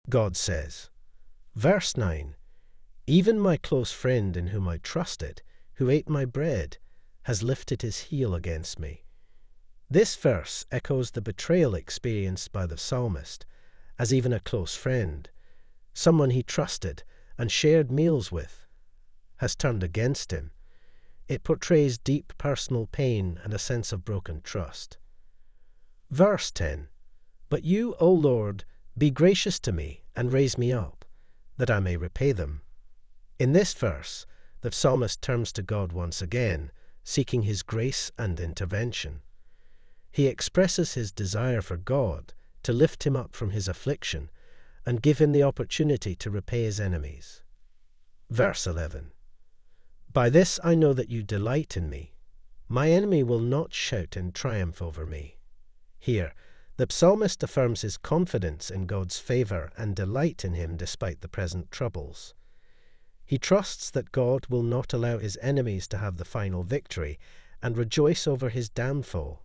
God says. Verse 9, "Even my close friend in whom I trusted, who ate my bread, has lifted his heel against me." This verse echoes the betrayal experienced by the psalmist, as even a close friend, someone he trusted and shared meals with, has turned against him. It portrays deep personal pain and a sense of broken trust. Verse 10, "But you, O Lord, be gracious to me and raise me up, that I may repay them." In this verse, the psalmist turns to God once again, seeking his grace and intervention. He expresses his desire for God to lift him up from his affliction and give him the opportunity to repay his enemies. Verse 11, "By this I know that you delight in me. My enemy will not shout in triumph over me." Here, the psalmist affirms his confidence in God's favor and delight in him despite the present troubles. He trusts that God will not allow his enemies to have the final victory and rejoice over his downfall.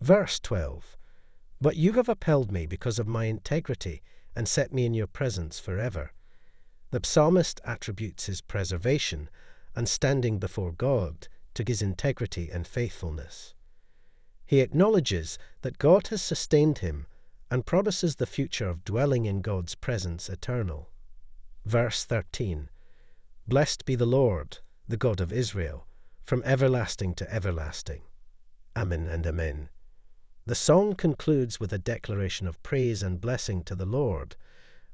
Verse 12, "But you have upheld me because of my integrity and set me in your presence forever." The psalmist attributes his preservation and standing before God to his integrity and faithfulness. He acknowledges that God has sustained him and promises the future of dwelling in God's presence eternal. Verse 13, "Blessed be the Lord, the God of Israel, from everlasting to everlasting. Amen and amen." The song concludes with a declaration of praise and blessing to the Lord,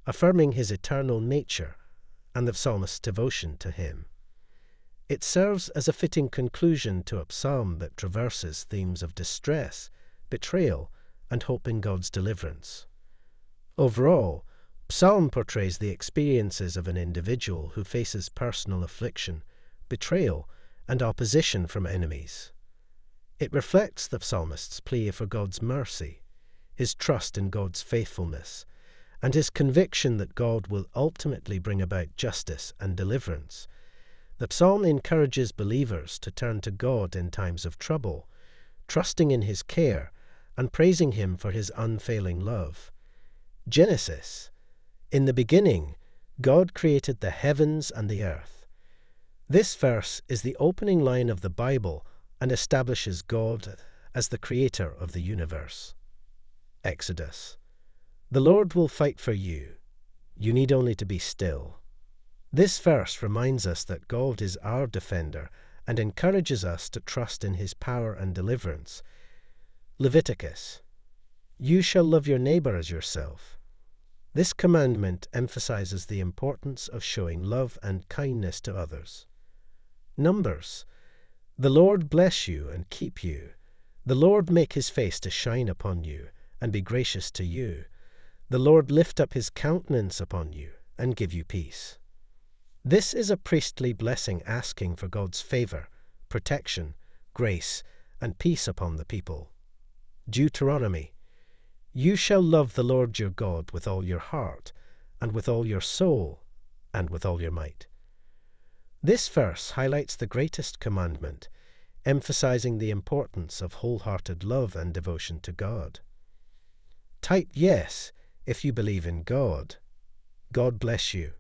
affirming his eternal nature and the psalmist's devotion to him. It serves as a fitting conclusion to a psalm that traverses themes of distress, betrayal, and hope in God's deliverance. Overall, Psalm portrays the experiences of an individual who faces personal affliction, betrayal, and opposition from enemies. It reflects the psalmist's plea for God's mercy, his trust in God's faithfulness, and his conviction that God will ultimately bring about justice and deliverance. The psalm encourages believers to turn to God in times of trouble, trusting in his care and praising him for his unfailing love. Genesis: "In the beginning, God created the heavens and the earth." This verse is the opening line of the Bible and establishes God as the creator of the universe. Exodus: "The Lord will fight for you. You need only to be still." This verse reminds us that God is our defender and encourages us to trust in his power and deliverance. Leviticus: "You shall love your neighbor as yourself." This commandment emphasizes the importance of showing love and kindness to others. Numbers: "The Lord bless you and keep you. The Lord make his face to shine upon you and be gracious to you. The Lord lift up his countenance upon you and give you peace." This is a priestly blessing asking for God's favor, protection, grace, and peace upon the people. Deuteronomy: "You shall love the Lord your God with all your heart, and with all your soul, and with all your might." This verse highlights the greatest commandment, emphasizing the importance of wholehearted love and devotion to God. Type yes if you believe in God. God bless you.